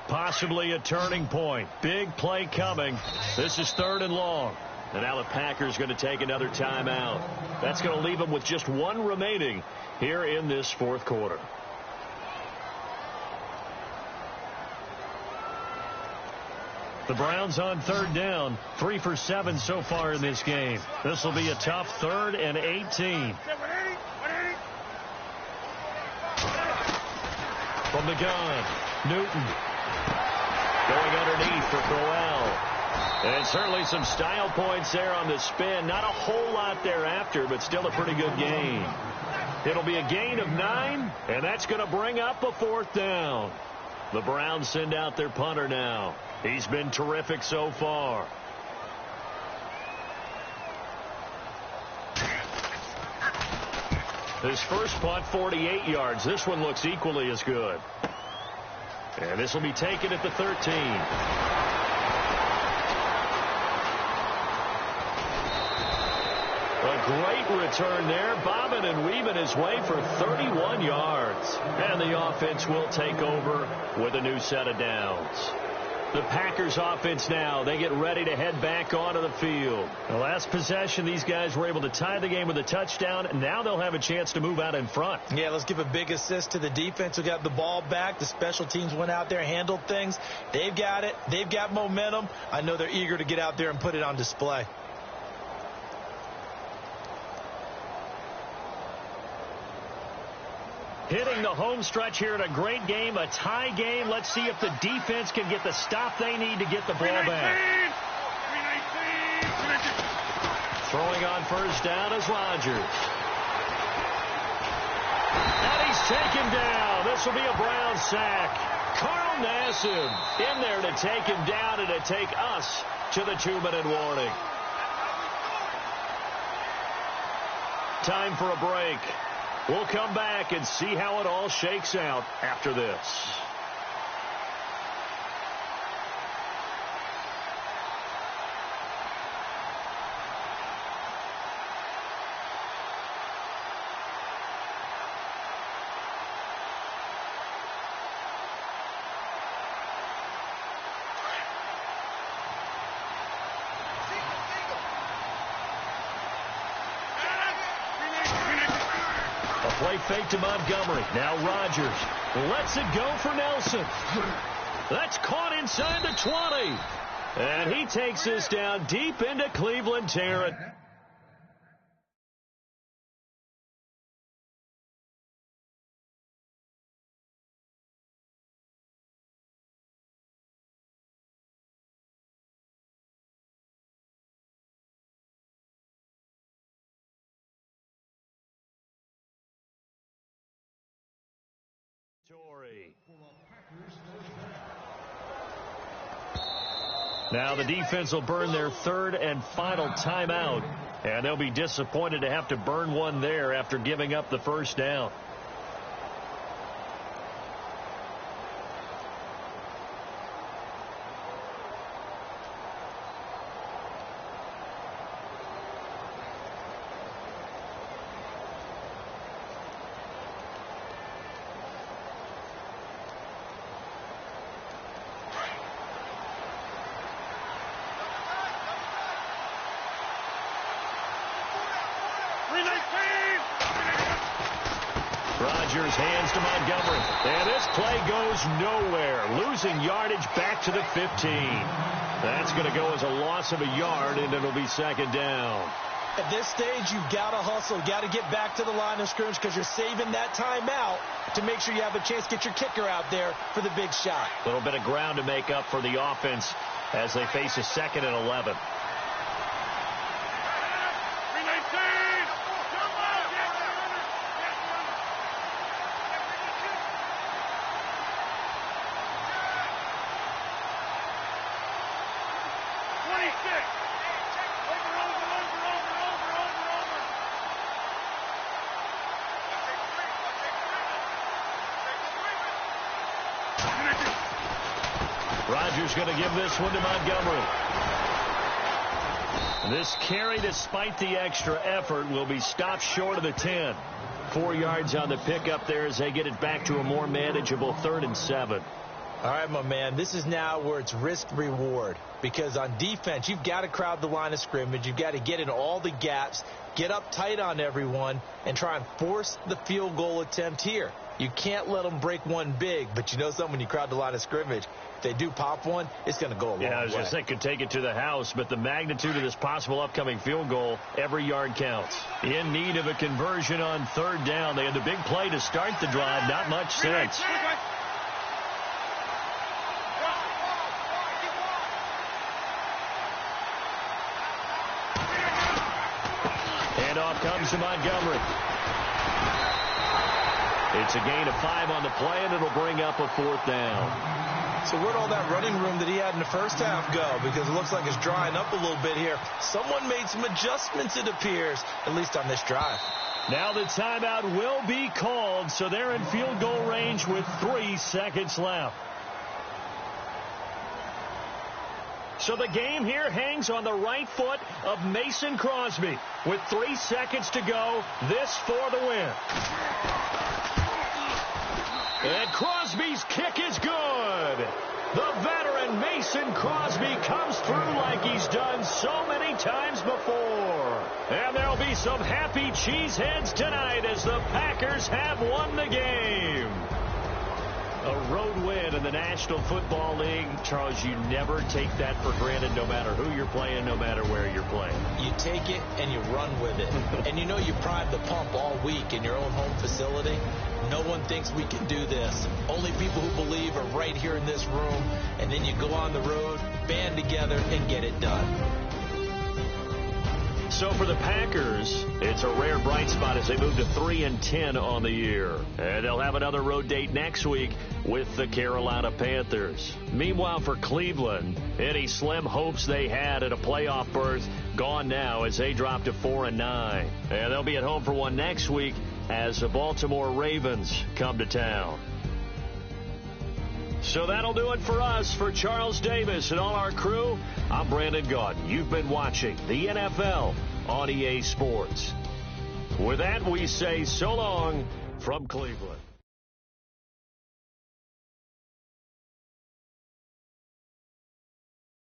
Speaker 1: Possibly a turning point. Big play coming. This is 3rd and long. And now the Packers going to take another timeout. That's going to leave them with just 1 remaining here in this fourth quarter. The Browns on 3rd down. 3 for 7 so far in this game. This will be a tough 3rd and 18. From the gun, Newton. Going underneath for Crowell. And certainly some style points there on the spin. Not a whole lot thereafter, but still a pretty good gain. It'll be a gain of 9, and that's going to bring up a 4th down. The Browns send out their punter now. He's been terrific so far. His first punt, 48 yards. This one looks equally as good. And this will be taken at the 13. A great return there. Bobbing and weaving his way for 31 yards. And the offense will take over with a new set of downs. The Packers offense now, they get ready to head back onto the field. The last possession, these guys were able to tie the game with a touchdown, and now they'll have a chance to move out in front.
Speaker 2: Yeah, let's give a big assist to the defense who got the ball back. The special teams went out there, handled things. They've got it. They've got momentum. I know they're eager to get out there and put it on display.
Speaker 1: Hitting the home stretch here in a great game, a tie game. Let's see if the defense can get the stop they need to get the ball back. Throwing on first down is Rodgers. And he's taken down. This will be a Brown sack. Carl Nassib in there to take him down and to take us to the 2-minute warning. Time for a break. We'll come back and see how it all shakes out after this. Play fake to Montgomery. Now Rodgers lets it go for Nelson. That's caught inside the 20. And he takes this down deep into Cleveland territory. Now the defense will burn their third and final timeout, and they'll be disappointed to have to burn one there after giving up the first down. Rodgers hands to Montgomery. And this play goes nowhere. Losing yardage back to the 15. That's going to go as a loss of a yard, and it'll be second down.
Speaker 2: At this stage, you've got to hustle. Got to get back to the line of scrimmage because you're saving that timeout to make sure you have a chance to get your kicker out there for the big shot.
Speaker 1: A little bit of ground to make up for the offense as they face a 2nd and 11. Rodgers going to give this one to Montgomery. This carry, despite the extra effort, will be stopped short of the 10. 4 yards on the pickup there as they get it back to a more manageable 3rd and 7.
Speaker 2: All right, my man, this is now where it's risk-reward. Because on defense, you've got to crowd the line of scrimmage. You've got to get in all the gaps, get up tight on everyone, and try and force the field goal attempt here. You can't let them break one big, but you know something, when you crowd the line of scrimmage, if they do pop one, it's going to go a long way.
Speaker 1: Yeah, I was just thinking take it to the house, but the magnitude of this possible upcoming field goal, every yard counts. In need of a conversion on 3rd down. They had the big play to start the drive, not much since. Handoff comes to Montgomery. It's a gain of 5 on the play, and it'll bring up a 4th down.
Speaker 2: So where'd all that running room that he had in the first half go? Because it looks like it's drying up a little bit here. Someone made some adjustments, it appears, at least on this drive.
Speaker 1: Now the timeout will be called, so they're in field goal range with 3 seconds left. So the game here hangs on the right foot of Mason Crosby. With 3 seconds to go, this for the win. And Crosby's kick is good. The veteran Mason Crosby comes through like he's done so many times before. And there'll be some happy cheeseheads tonight as the Packers have won the game. A road win in the National Football League. Charles, you never take that for granted, no matter who you're playing, no matter where you're playing.
Speaker 2: You take it and you run with it. And you know you prime the pump all week in your own home facility. No one thinks we can do this. Only people who believe are right here in this room. And then you go on the road, band together, and get it done.
Speaker 1: So for the Packers, it's a rare bright spot as they move to 3-10 on the year. And they'll have another road date next week with the Carolina Panthers. Meanwhile, for Cleveland, any slim hopes they had at a playoff berth gone now as they drop to 4-9. And they'll be at home for one next week as the Baltimore Ravens come to town. So that'll do it for us. For Charles Davis and all our crew, I'm Brandon Gaudin. You've been watching the NFL on EA Sports. With that, we say so long from Cleveland.